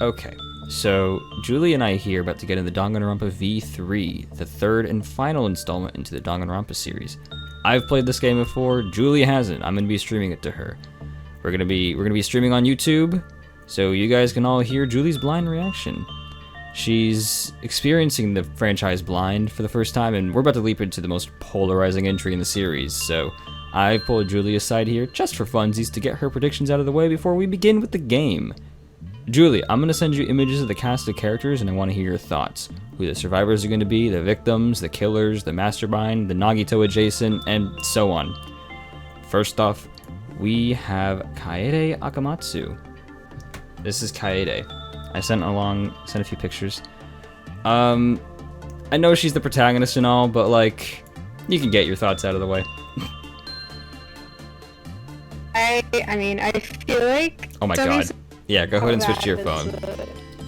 Okay, so Julie and I here about to get into Danganronpa V3, the third and final installment into the Danganronpa series. I've played this game before, Julie hasn't. I'm gonna be streaming it to her. We're gonna be streaming on YouTube, so you guys can all hear Julie's blind reaction. She's experiencing the franchise blind for the first time, and we're about to leap into the most polarizing entry in the series, so I've pulled Julie aside here just for funsies to get her predictions out of the way before we begin with the game. Julie, I'm going to send you images of the cast of characters, and I want to hear your thoughts. Who the survivors are going to be, the victims, the killers, the mastermind, the Nagito adjacent, and so on. First off, we have Kaede Akamatsu. This is Kaede. I sent a few pictures. I know she's the protagonist and all, but like, you can get your thoughts out of the way. I mean, I feel like... Oh my god. Yeah, go ahead and switch to your phone.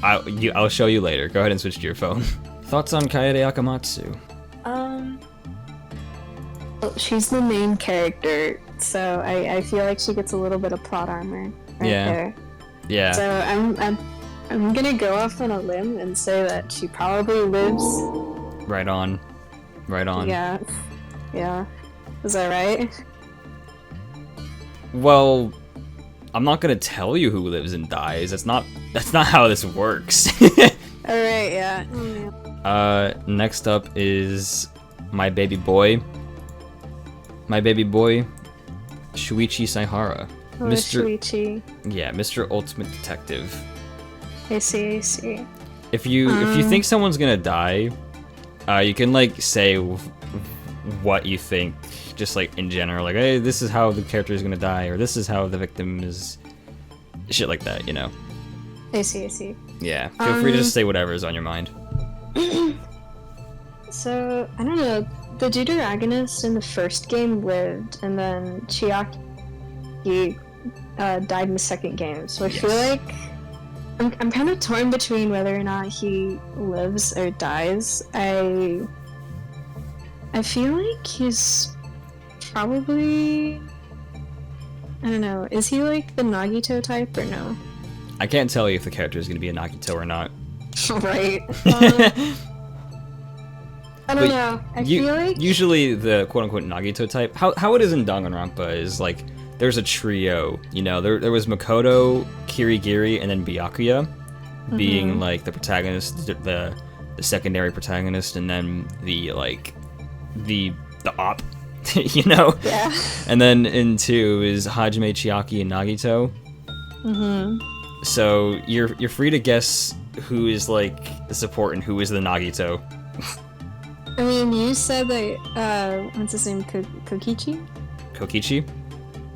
I'll show you later. Go ahead and switch to your phone. Thoughts on Kaede Akamatsu? Well, she's the main character, so I feel like she gets a little bit of plot armor right there. Yeah. So I'm gonna go off on a limb and say that she probably lives. Right on. Right on. Yeah. Yeah. Is that right? Well, I'm not gonna tell you who lives and dies. That's not how this works. Alright, yeah. Next up is my baby boy. My baby boy, Shuichi Saihara. Oh, Shuichi. Yeah, Mr. Ultimate Detective. I see. If you think someone's gonna die, you can like say what you think, just like in general, like, hey, this is how the character is gonna die, or this is how the victim is, shit like that, you know. I see. Yeah, feel free to just say whatever is on your mind. So, I don't know, the deuteragonist in the first game lived, and then Chiaki died in the second game, so I feel like I'm kind of torn between whether or not he lives or dies. I feel like he's probably... I don't know, is he like the Nagito type or no? I can't tell you if the character is going to be a Nagito or not. Right. I don't know. I feel like... Usually the quote-unquote Nagito type, how it is in Danganronpa is like, there's a trio, you know, there was Makoto, Kirigiri, and then Byakuya being like the protagonist, the secondary protagonist, and then the op, you know? Yeah. And then in 2 is Hajime, Chiaki, and Nagito. So you're free to guess who is like the support and who is the Nagito. I mean, you said that, what's his name, Kokichi? Kokichi?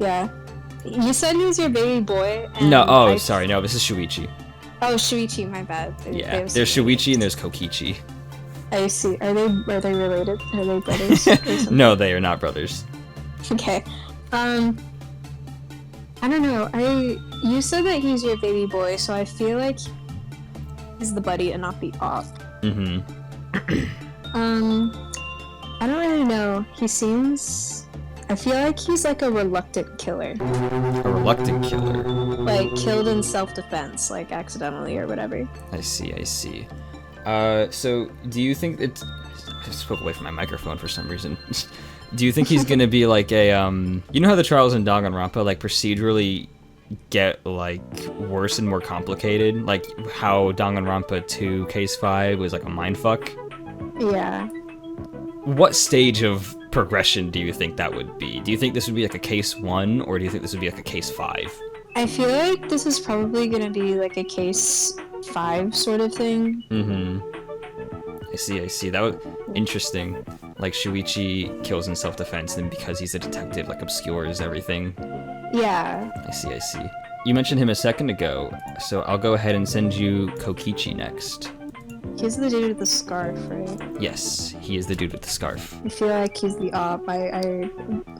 Yeah. You said he was your baby boy. And no, sorry, no, this is Shuichi. Oh, Shuichi, my bad. Yeah, there's Shuichi and there's Kokichi. I see. Are they related? Are they brothers? Or something? No, they are not brothers. Okay. I don't know. You said that he's your baby boy, so I feel like he's the buddy and not the op. I don't really know. I feel like he's like a reluctant killer. A reluctant killer? Like, killed in self-defense, like accidentally or whatever. I see. So, do you think I spoke away from my microphone for some reason. Do you think he's gonna be like a, you know how the trials in Danganronpa, like, procedurally get, like, worse and more complicated? Like, how Danganronpa 2 Case 5 was like a mindfuck? Yeah. What stage of progression do you think that would be? Do you think this would be like a Case 1, or do you think this would be like a Case 5? I feel like this is probably gonna be like a Case 5 sort of thing. I see. That was interesting. Like, Shuichi kills in self-defense, then because he's a detective, like, obscures everything. Yeah. I see. You mentioned him a second ago, so I'll go ahead and send you Kokichi next. He's the dude with the scarf, right? Yes, he is the dude with the scarf. I feel like he's the op.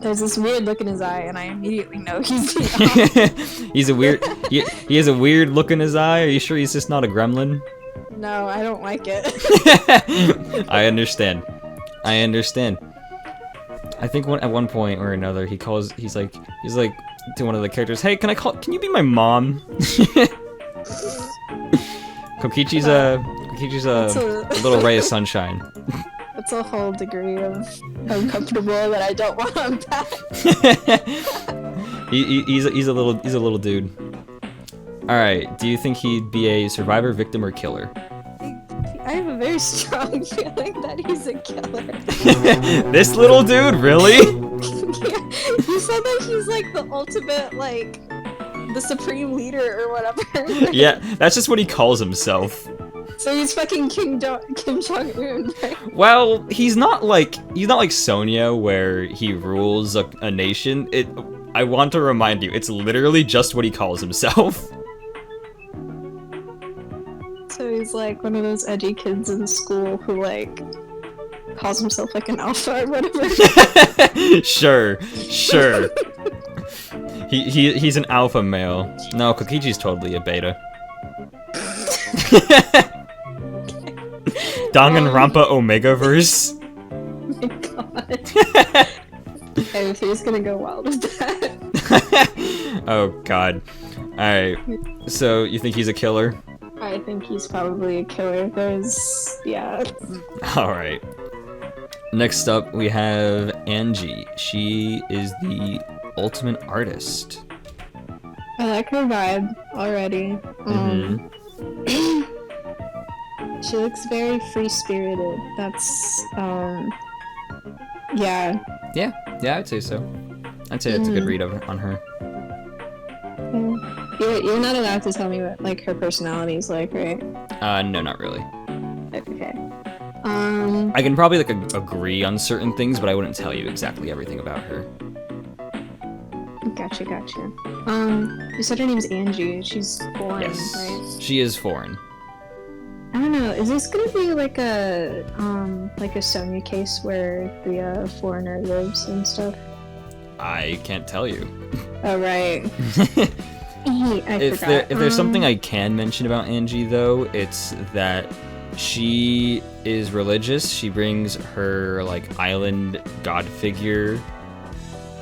There's this weird look in his eye, and I immediately know he's the op. He's a weird... he has a weird look in his eye? Are you sure he's just not a gremlin? No, I don't like it. I understand. I think at one point or another, he's like to one of the characters, hey, can you be my mom? Kokichi's a little ray of sunshine. It's a whole degree of uncomfortable that I don't want to unpack. He's a little dude. All right. Do you think he'd be a survivor, victim, or killer? I have a very strong feeling that he's a killer. This little dude, really? Yeah, you said that he's like the ultimate, like, the supreme leader or whatever. Yeah, that's just what he calls himself. So he's fucking Kim Jong-un, right? Well, he's not like Sonya, where he rules a nation. I want to remind you, it's literally just what he calls himself. So he's like one of those edgy kids in school who like calls himself like an alpha or whatever. Sure. He's an alpha male. No, Kokichi's totally a beta. Danganronpa Omegaverse. Oh my god. Okay, so he's gonna go wild with that. Oh god. Alright. So you think he's a killer? I think he's probably a killer. Yeah. Alright. Next up, we have Angie. She is the ultimate artist. I like her vibe already. She looks very free-spirited. That's, yeah. Yeah, I'd say so. I'd say that's a good read on her. You're not allowed to tell me what, like, her personality's like, right? No, not really. Okay. I can probably, like, agree on certain things, but I wouldn't tell you exactly everything about her. Gotcha. You said her name's Angie. She's foreign, Yes. right? She is foreign. I don't know. Is this gonna be like a Sonya case where the foreigner lives and stuff? I can't tell you. Oh right. I forgot. If there's something I can mention about Angie, though, it's that she is religious. She brings her like island god figure.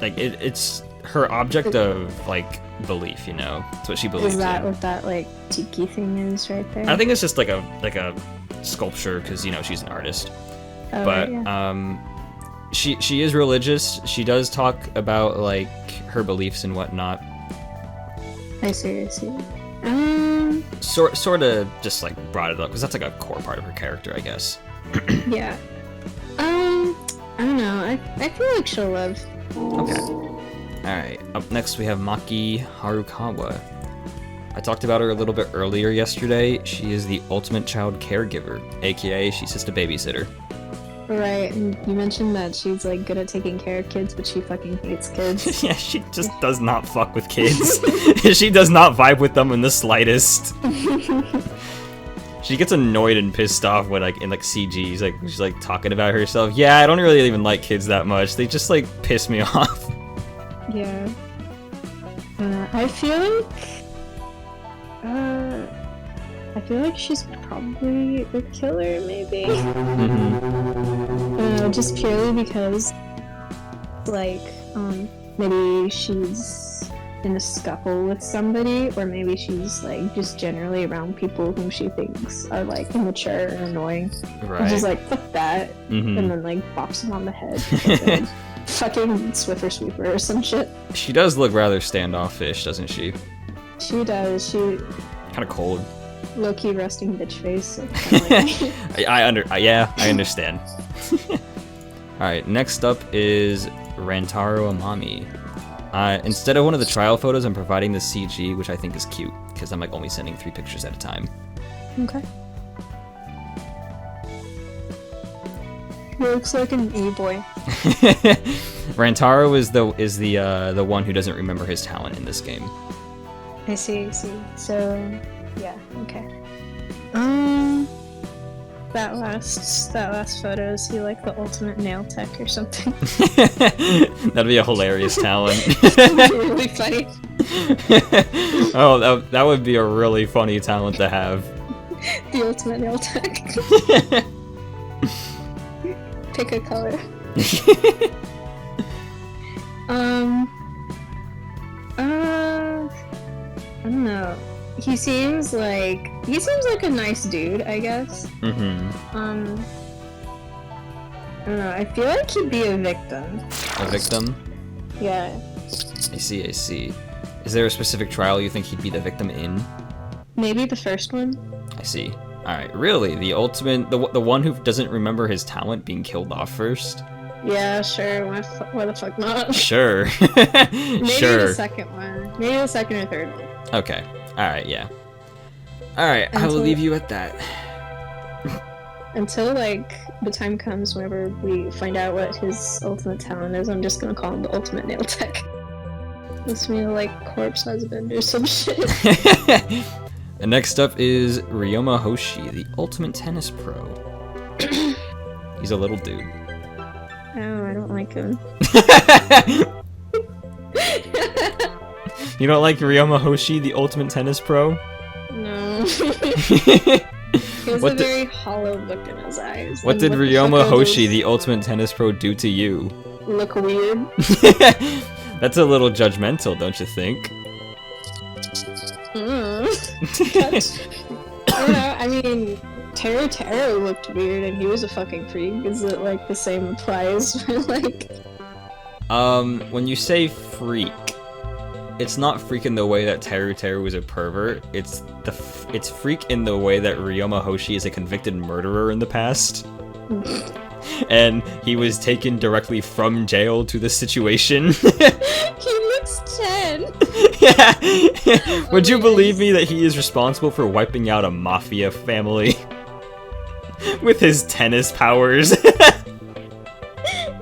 Like it's her object of like belief. You know, it's what she believes. Is that in. what that like tiki thing is right there? I think it's just like a sculpture because you know she's an artist. Oh, But yeah. She is religious. She does talk about like her beliefs and whatnot. I see. Sort of just like brought it up because that's like a core part of her character, I guess. Yeah. I don't know. I feel like she'll live. Okay. Alright, up next we have Maki Harukawa. I talked about her a little bit earlier yesterday. She is the ultimate child caregiver, aka she's just a babysitter. Right, and you mentioned that she's like good at taking care of kids, but she fucking hates kids. Yeah, she just does not fuck with kids. She does not vibe with them in the slightest. She gets annoyed and pissed off when like in like CGs, like she's like talking about herself. Yeah, I don't really even like kids that much. They just like piss me off. Yeah. I feel like she's probably a killer, maybe. Just purely because, like, maybe she's in a scuffle with somebody, or maybe she's like just generally around people whom she thinks are like immature and annoying. Right. And she's like, fuck that, and then like bops him on the head. Fucking Swiffer Sweeper or some shit. She does look rather standoffish, doesn't she? She does. She Kind of cold. low-key resting bitch face. Like, I understand. Alright, next up is Rantaro Amami. Instead of one of the trial photos, I'm providing the CG, which I think is cute, because I'm like only sending 3 pictures at a time. okay. He looks like an E-boy. Rantaro is the one who doesn't remember his talent in this game. I see. So, yeah, okay. That last photo, is he like the ultimate nail tech or something? That'd be a hilarious talent. Really funny. Oh, that would be a really funny talent to have. The ultimate nail tech. Pick a color. I don't know. he seems like a nice dude, I guess. Mm-hmm. I don't know. I feel like he'd be a victim. A victim? Yeah. I see, I see. Is there a specific trial you think he'd be the victim in? Maybe the first one. I see. Alright, really? The ultimate... The one who doesn't remember his talent being killed off first? Yeah, sure. Why the fuck not? Sure. Maybe Sure. the second one. Maybe the second or third one. Okay. Alright, yeah. Alright, I will leave you at that. Until, like, the time comes whenever we find out what his ultimate talent is, I'm just gonna call him the ultimate nail tech. This mean like corpse husband or some shit. And next up is Ryoma Hoshi, the ultimate tennis pro. He's a little dude. Oh, I don't like him. You don't like Ryoma Hoshi, the ultimate tennis pro? No. He has a very hollow look in his eyes. What did Ryoma Hoshi, the ultimate tennis pro, do to you? Look weird. That's a little judgmental, don't you think? I don't know, I mean, Taro looked weird and he was a fucking freak. Is it like the same applies for like... When you say freak, it's not freak in the way that Teru was a pervert. It's freak in the way that Ryoma Hoshi is a convicted murderer in the past. And he was taken directly from jail to the situation. He looks 10. Yeah. Would you believe me that he is responsible for wiping out a mafia family with his tennis powers? I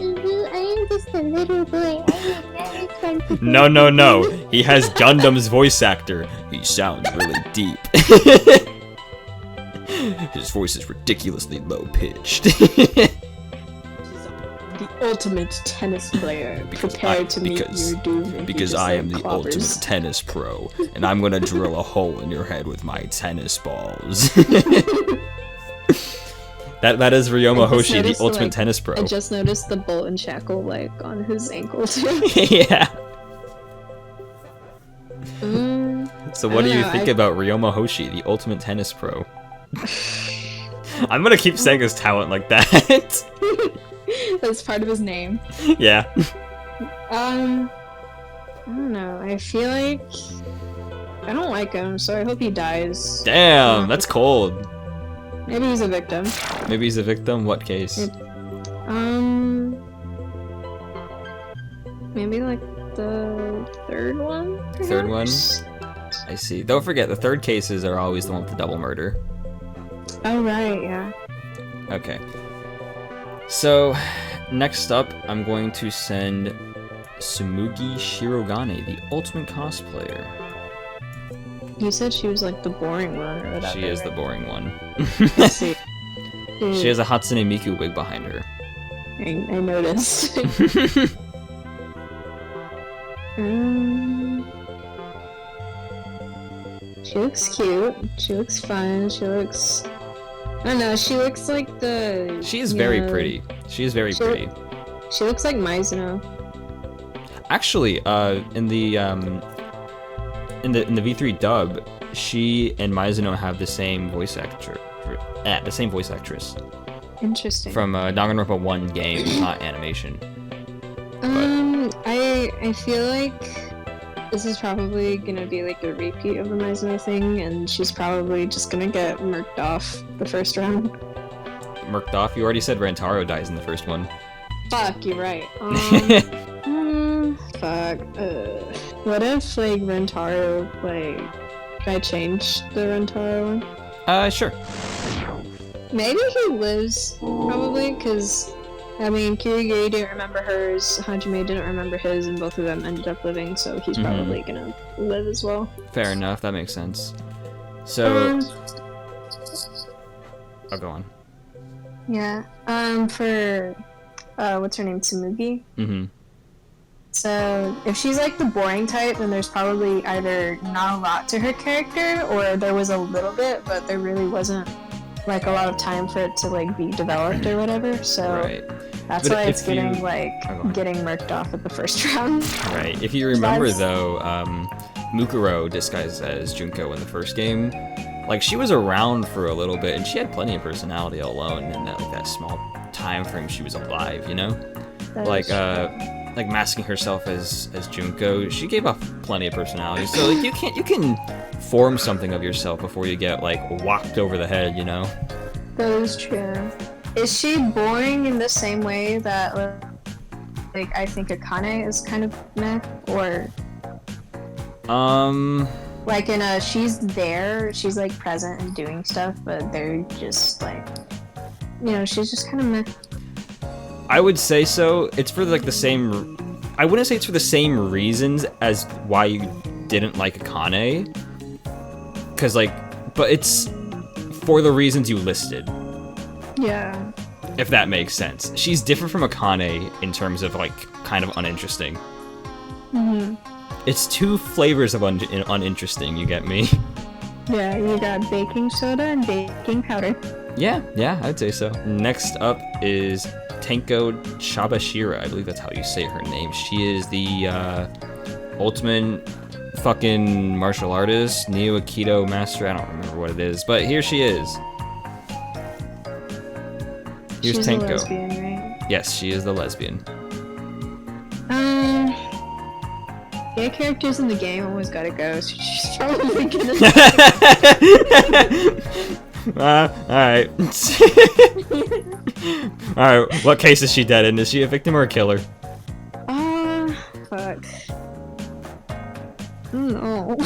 am just a little boy. No. He has Gundam's voice actor. He sounds really deep. His voice is ridiculously low-pitched. The ultimate tennis player, prepared to meet your doom. Because I am the ultimate tennis pro, and I'm gonna drill a hole in your head with my tennis balls. That is Ryoma Hoshi, the ultimate tennis pro. I just noticed the bolt and shackle like on his ankle too. Yeah. So what do you think about Ryoma Hoshi, the ultimate tennis pro? I'm gonna keep saying his talent like that. That's part of his name. Yeah. I don't know. I feel like I don't like him, so I hope he dies. Damn, that's cold. Maybe he's a victim. Maybe he's a victim? What case? Maybe like the third one? Perhaps? Third one? I see. Don't forget, the third cases are always the one with the double murder. Oh, right, yeah. Okay. So, next up, I'm going to send Tsumugi Shirogane, the ultimate cosplayer. You said she was like the boring one or whatever. She is the boring one. Let's see. She has a Hatsune Miku wig behind her. I noticed. She looks cute. She looks fun. She looks... I don't know, she looks like the... She is very pretty. She is very pretty. She looks like Mizuno. Actually, in the V3 dub, she and Mizuno have the same voice actor. The same voice actress. Interesting. From Danganronpa 1 game, not animation. I feel like this is probably gonna be like a repeat of the Mizuno thing, and she's probably just gonna get murked off the first round. Murked off? You already said Rantaro dies in the first one. Fuck, you're right. Fuck. What if, like, Rantaro, like... Can I change the Rantaro one? Sure. Maybe he lives, probably, because... I mean, Kirigiri didn't remember hers, Hajime didn't remember his, and both of them ended up living, so he's probably gonna live as well. Fair enough, that makes sense. So... I'll go on. Yeah, for... what's her name? Tsumugi? Mm-hmm. So, if she's like the boring type, then there's probably either not a lot to her character, or there was a little bit, but there really wasn't like a lot of time for it to like be developed or whatever, so that's why it's getting getting murked off at the first round. Right. If you remember though, Mukuro disguised as Junko in the first game, like, she was around for a little bit, and she had plenty of personality alone in that small time frame she was alive, you know? Like masking herself as Junko, she gave off plenty of personality. So like you can form something of yourself before you get like whacked over the head, you know? That is true. Is she boring in the same way that like I think Akane is kind of meh, or like in a she's there, she's like present and doing stuff, but they're just like, you know, she's just kind of meh. I would say so. It's for like the same. I wouldn't say it's for the same reasons as why you didn't like Akane, because like, but it's for the reasons you listed. Yeah. If that makes sense. She's different from Akane in terms of like kind of uninteresting. Mhm. It's two flavors of uninteresting. You get me? Yeah, you got baking soda and baking powder. Yeah, I'd say so. Next up is Tenko Chabashira. I believe that's how you say her name. She is the ultimate fucking martial artist, Neo Aikido master. I don't remember what it is, but here she is. Here's She's Tenko. a lesbian, right? Yes, she is the lesbian. Gay characters in the game always gotta go, so she's probably gonna. Alright. Alright, what case is she dead in? Is she a victim or a killer? Fuck. No.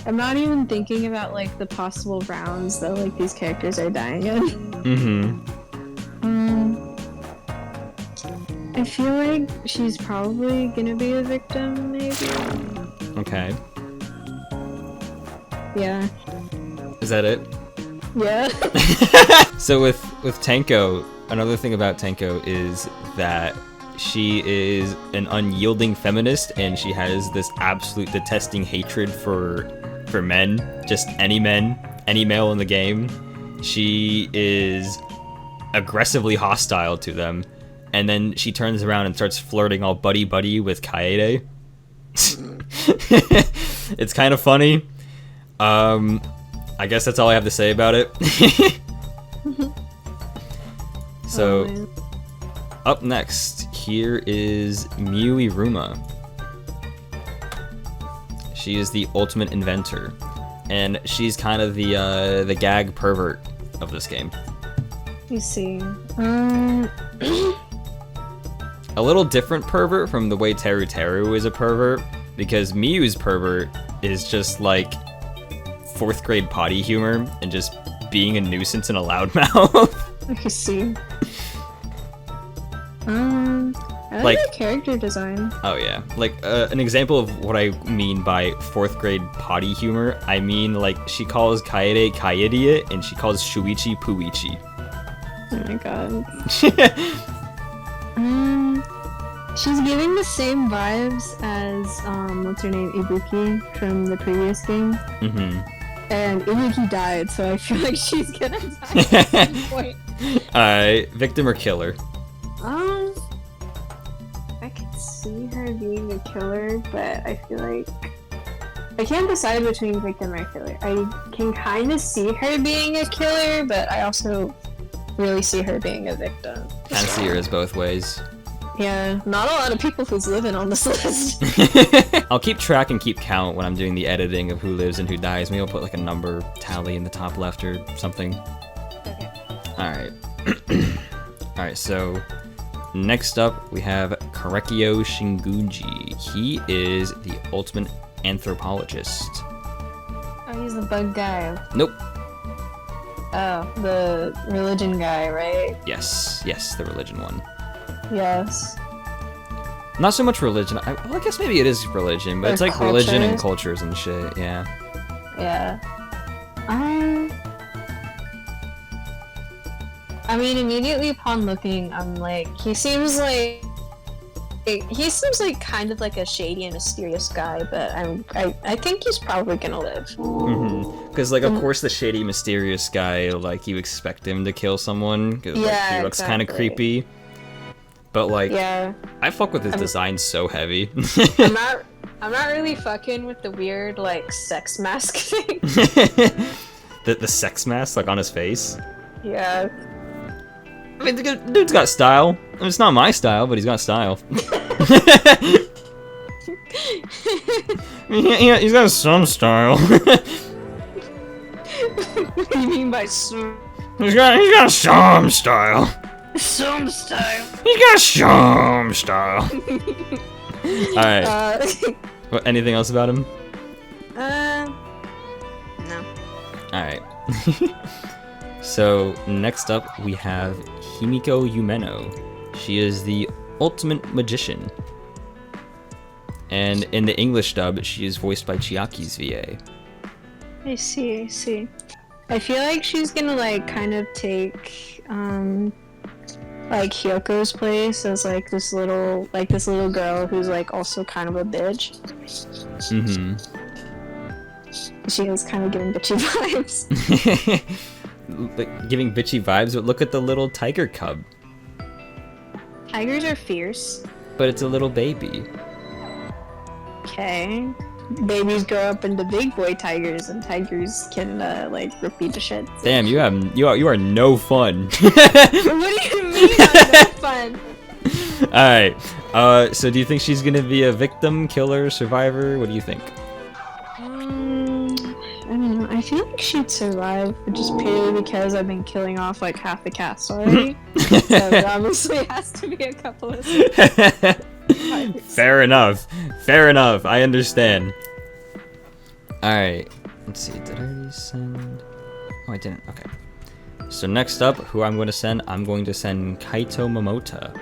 I'm not even thinking about like the possible rounds that like these characters are dying in. Mm-hmm. I feel like she's probably gonna be a victim, maybe. Okay. Yeah. Is that it? Yeah. So with Tenko, another thing about Tenko is that she is an unyielding feminist, and she has this absolute detesting hatred for men, just any male in the game. She is aggressively hostile to them, and then she turns around and starts flirting all buddy with Kaede. It's kind of funny. I guess that's all I have to say about it. So, up next, here is Miui-Ruma. She is the ultimate inventor, and she's kind of the gag pervert of this game. You see. A little different pervert from the way Teru is a pervert, because Miyu's pervert is just like 4th grade potty humor and just being a nuisance and a loudmouth. I see. I like the character design. Oh yeah, like an example of what I mean by 4th grade potty humor. I mean like she calls Kaede Kaidiot and she calls Shuichi Puichi. Oh my god. She's giving the same vibes as what's her name, Ibuki from the previous game. Mm-hmm. And Ibuki died, so I feel like she's gonna die at some point. Alright, victim or killer? I could see her being a killer, but I feel like I can't decide between victim or killer. I can kind of see her being a killer, but I also really see her being a victim. Kind of see her as both ways. Yeah, not a lot of people who's living on this list. I'll keep track and keep count when I'm doing the editing of who lives and who dies. Maybe I'll put like a number tally in the top left or something. Okay. Alright. Alright, so next up we have Karekyo Shingunji. He is the ultimate anthropologist. Oh, he's the bug guy. Nope. Oh, the religion guy, right? Yes, the religion one. Yes. Not so much religion. Well, I guess maybe it is religion, but Or it's like cultures. religion and cultures and shit, yeah. Yeah. I mean, immediately upon looking, I'm like, he seems like kind of like a shady and mysterious guy, but I think he's probably gonna live. Because like, of course, the shady, mysterious guy, like you expect him to kill someone, because like, he looks kind of creepy. But like, Yeah. I fuck with his design so heavy. I'm not really fucking with the weird like sex mask thing. the sex mask like on his face. Yeah. I mean, the dude's got style. I mean, it's not my style, but he's got style. I mean, he's got some style. What do you mean by some? He's got some style. Some style. He's got some style. All right. What, anything else about him? No. All right. So next up we have Himiko Yumeno. She is the ultimate magician. And in the English dub, she is voiced by Chiaki's VA. I see. I feel like she's gonna like kind of take like Hyoko's place as like this little girl who's like also kind of a bitch. Mm-hmm. She is kind of giving bitchy vibes. Like, giving bitchy vibes, but look at the little tiger cub. Tigers are fierce. But it's a little baby. Okay. Babies grow up into big boy tigers, and tigers can like repeat the shit. Damn, you are no fun. What do you mean I'm no fun? Alright. So do you think she's gonna be a victim, killer, survivor? What do you think? I don't know. I feel like she'd survive, just purely because I've been killing off like half the cast already. So there obviously has to be a couple of Fair enough. I understand. Alright. Let's see. Did I already send? Oh, I didn't. Okay. So next up, who I'm going to send? I'm going to send Kaito Momota.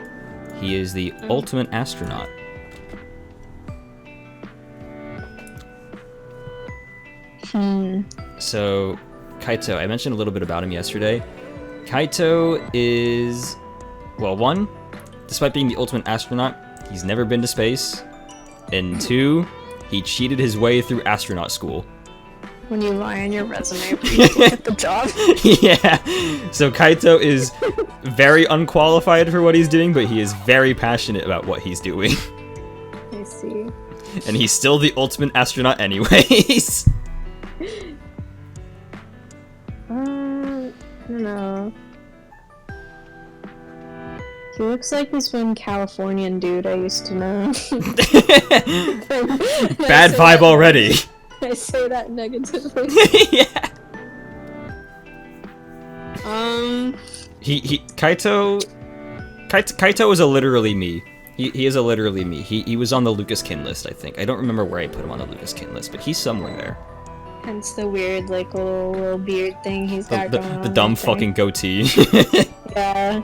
He is the ultimate astronaut. So, Kaito, I mentioned a little bit about him yesterday. Kaito is, well, one, despite being the ultimate astronaut, he's never been to space. And two, he cheated his way through astronaut school. When you lie on your resume, you get the job. Yeah. So Kaito is very unqualified for what he's doing, but he is very passionate about what he's doing. I see. And he's still the ultimate astronaut anyways. I don't know. He looks like this one Californian dude I used to know. Bad vibe already. I say that negatively. Yeah. Kaito is a literally me. He is a literally me. He was on the Lucas Kin list, I think. I don't remember where I put him on the Lucas Kin list, but he's somewhere there. Hence the weird, like, little beard thing he's got going on. The dumb fucking goatee. Yeah.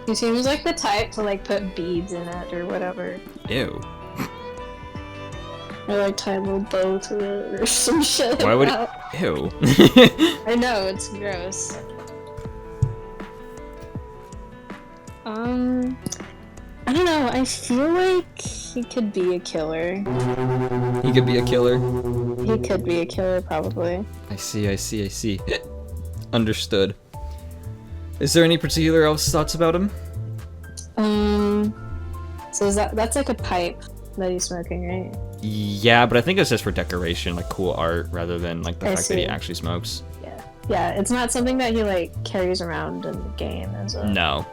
He seems like the type to, like, put beads in it or whatever. Ew. Or, like, tie a little bow to it or some shit. Why would it? Ew. I know, it's gross. I don't know, I feel like he could be a killer. He could be a killer? He could be a killer, probably. I see. Understood. Is there any particular else thoughts about him? So that's like a pipe that he's smoking, right? Yeah, but I think it's just for decoration, like cool art, rather than like the fact that he actually smokes. Yeah, it's not something that he like carries around in the game as a... No.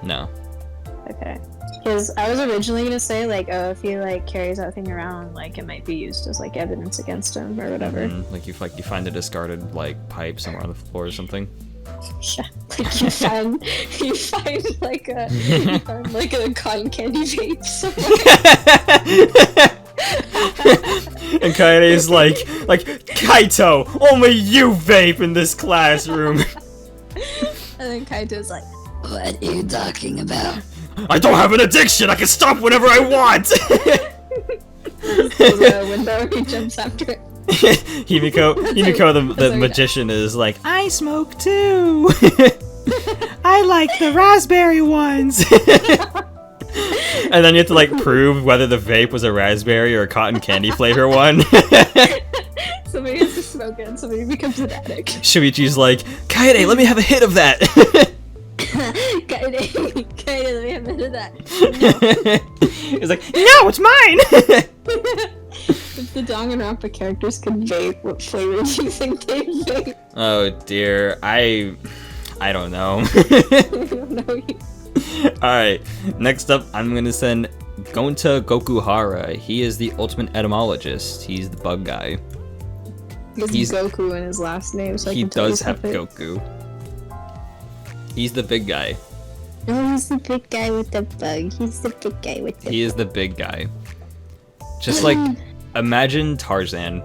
Okay. Because I was originally gonna say like, oh, if he like carries that thing around, like it might be used as like evidence against him or whatever. Like you find a discarded like pipe somewhere on the floor or something. Yeah, like you find like a cotton candy vape somewhere. And Kaine's like Kaito, only you vape in this classroom. And then Kaito's like, what are you talking about? I don't have an addiction. I can stop whenever I want. There's a window. He jumps after it. Himiko, the magician, is like, I smoke too. I like the raspberry ones. And then you have to like prove whether the vape was a raspberry or a cotton candy flavor one. Somebody has to smoke it and somebody becomes an addict. Shuichi's like, Kaede, let me have a hit of that. Kaito, let me have a bit of that. It's like, no, it's mine! If the Danganronpa characters could vape, what flavor do you think they vape? Oh dear, I don't know. I don't know. Alright, next up, I'm gonna send Gonta Gokuhara. He is the ultimate etymologist. He's the bug guy. He's Goku in his last name, so I He can tell does you have something. Goku. He's the big guy. Oh, he's the big guy with the bug. He's the big guy with the He is the big guy. Just like, imagine Tarzan.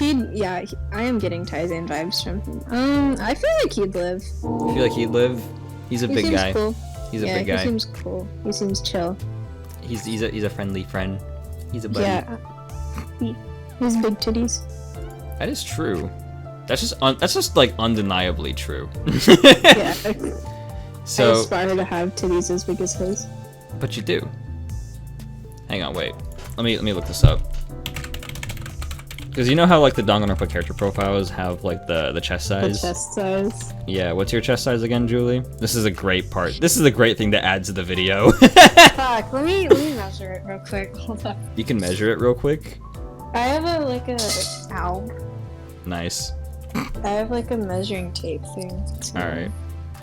I am getting Tarzan vibes from him. I feel like he'd live. I feel like he'd live. He's a He big seems guy. cool. He's a big guy. He seems cool. He seems chill. He's a friendly friend. He's a buddy. Yeah. He's big titties. That is true. That's just like undeniably true. Yeah. So, I aspire to have titties as big as his. but you do. Hang on, wait. Let me look this up. Because you know how like the Danganronpa character profiles have like the chest size? The chest size. Yeah, what's your chest size again, Julie? This is a great part. This is a great thing to add to the video. Fuck, let me measure it real quick. Hold on. You can measure it real quick. I have ow. Nice. I have like a measuring tape thing. Alright.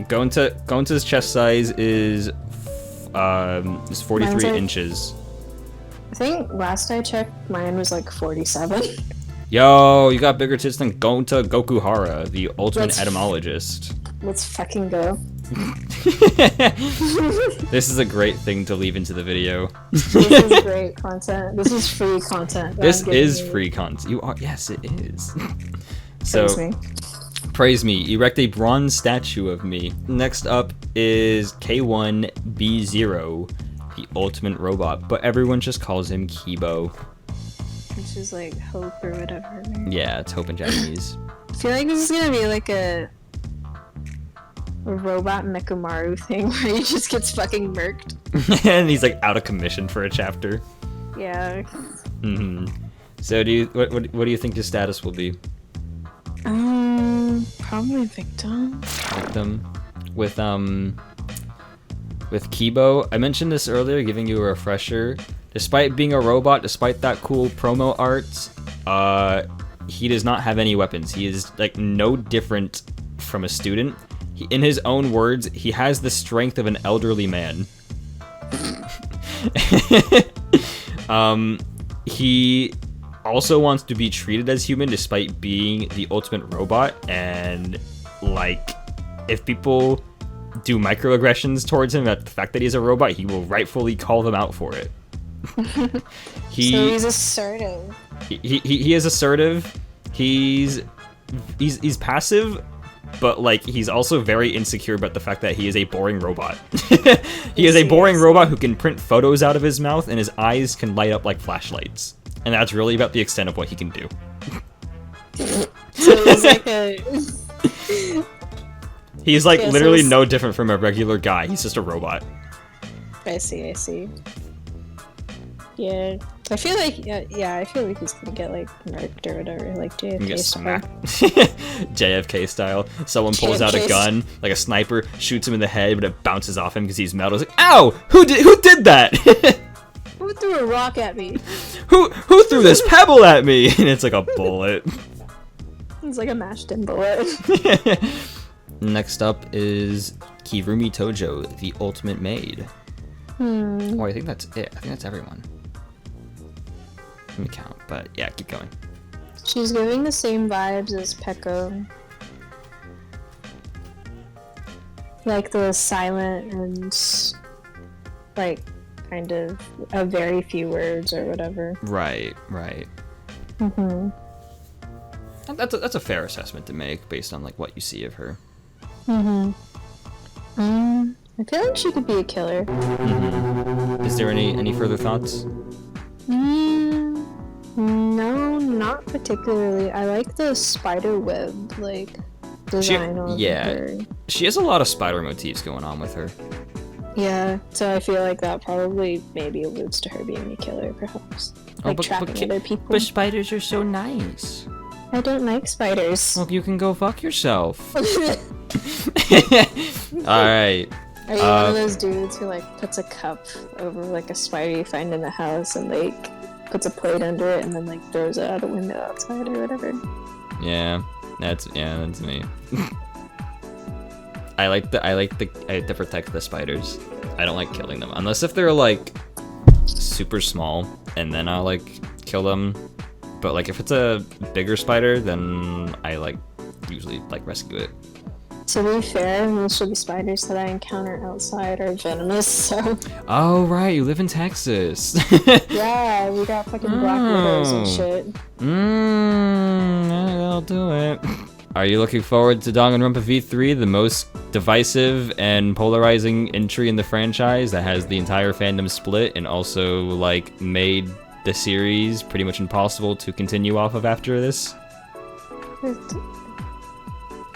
Gonta's chest size is 43 Mine's like- inches. I think last I checked, mine was like 47. Yo, you got bigger tits than Gonta Gokuhara, the ultimate Let's- etymologist. Let's fucking go. This is a great thing to leave into the video. This is great content. This is free content. that This I'm giving is you. free content. You are, yes, it is. So, Praise me. praise me. Erect a bronze statue of me. Next up is K1B0, the ultimate robot, but everyone just calls him Kibo. Which is like hope or whatever. Yeah, it's Hope in Japanese. I feel like this is gonna be like a robot Mechamaru thing where he just gets fucking murked. And he's like out of commission for a chapter. Yeah. So what do you think his status will be? Probably victim. Victim with Kibo. I mentioned this earlier, giving you a refresher. Despite being a robot, despite that cool promo art, he does not have any weapons. He is like no different from a student. In his own words, he has the strength of an elderly man. He also wants to be treated as human despite being the ultimate robot, and like if people do microaggressions towards him at the fact that he's a robot, he will rightfully call them out for it. So he's assertive. He is assertive. He's passive, but like he's also very insecure about the fact that he is a boring robot. He is a boring robot who can print photos out of his mouth, and his eyes can light up like flashlights. And that's really about the extent of what he can do. So he's like a. He's like Yeah, so literally it's- no different from a regular guy. He's just a robot. I see. Yeah. I feel like I feel like he's gonna get like murked or whatever, like You JFK get style. smacked. JFK style. Someone pulls out a JFK. gun, like a sniper, shoots him in the head, but it bounces off him because he's metal. It's like, ow! Who did that? Who threw a rock at me? Who threw this pebble at me? And it's like a bullet. It's like a mashed in bullet. Next up is Kirumi Tojo, the ultimate maid. Oh, I think that's it. I think that's everyone. Let me count, but yeah, keep going. She's giving the same vibes as Peko. Like the silent and like kind of a very few words or whatever. Right. Mm-hmm. That's a fair assessment to make based on like what you see of her. Mm-hmm. I feel like she could be a killer. Is there any further thoughts? No, not particularly. I like the spider web like design on her. She has a lot of spider motifs going on with her. Yeah, so I feel like that probably maybe alludes to her being a killer, perhaps. Like trapping other people. But spiders are so nice. I don't like spiders. Well, you can go fuck yourself. Alright. Are you one of those dudes who, like, puts a cup over, like, a spider you find in the house and, like, puts a plate under it and then, like, throws it out a window outside or whatever? Yeah, that's me. I like to protect the spiders. I don't like killing them unless if they're like super small, and then I'll like kill them. But like if it's a bigger spider, then I like usually like rescue it. To be fair, most of the spiders that I encounter outside are venomous, so... Oh, right, you live in Texas. Yeah, we got fucking black widows and shit. That'll do it. Are you looking forward to Danganronpa V3, the most divisive and polarizing entry in the franchise that has the entire fandom split and also, like, made the series pretty much impossible to continue off of after this?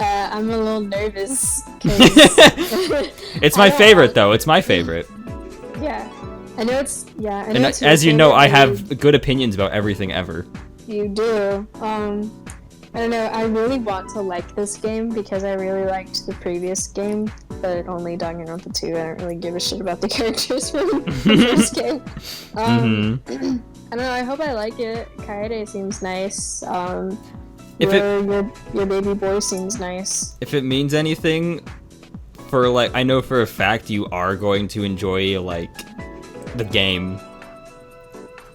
I'm a little nervous. It's my favorite, though. It's my favorite. Yeah. I know it's... Yeah, I know and it's as you know, I have good opinions about everything ever. You do. I don't know, I really want to like this game because I really liked the previous game, but only Danganronpa 2. I don't really give a shit about the characters from the first game. I don't know, I hope I like it. Kaede seems nice. Your baby boy seems nice. If it means anything, for like, I know for a fact you are going to enjoy like the game.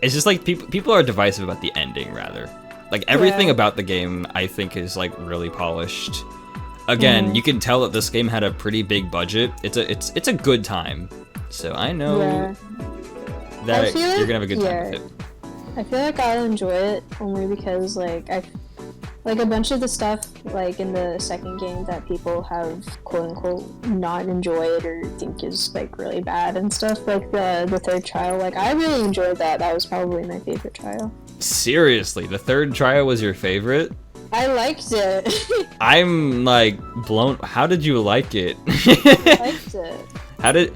It's just like people are divisive about the ending, rather. Like everything about the game, I think, is like really polished. Again, you can tell that this game had a pretty big budget. It's a good time. So I know that you're gonna have a good time with it. I feel like I'll enjoy it only because like like a bunch of the stuff like in the second game that people have quote unquote not enjoyed or think is like really bad and stuff, like the third trial, like I really enjoyed that. That was probably my favorite trial. Seriously, the third trial was your favorite? I liked it. I'm like blown. How did you like it? I liked it. How did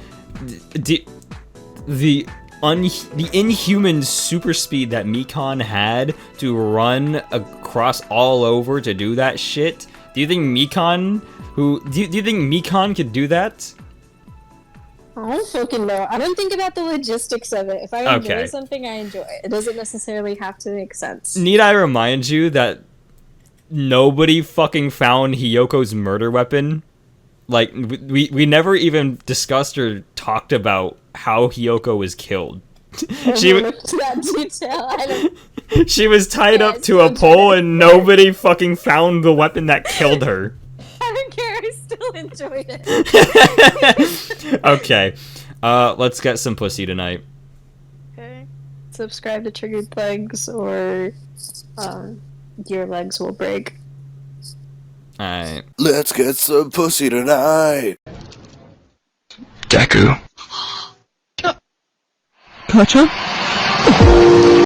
the inhuman super speed that Mikan had to run across all over to do that shit? Do you think Mikan could do that? I don't fucking know. I don't think about the logistics of it. If I enjoy something, I enjoy it. It doesn't necessarily have to make sense. Need I remind you that nobody fucking found Hiyoko's murder weapon? Like, we never even discussed or talked about how Hiyoko was killed. She was tied up to a pole and nobody fucking found the weapon that killed her. I don't care, I still enjoyed it. Okay, let's get some pussy tonight. Okay. Subscribe to Triggered Legs or your legs will break. Alright. Let's get some pussy tonight! Deku. Kacha?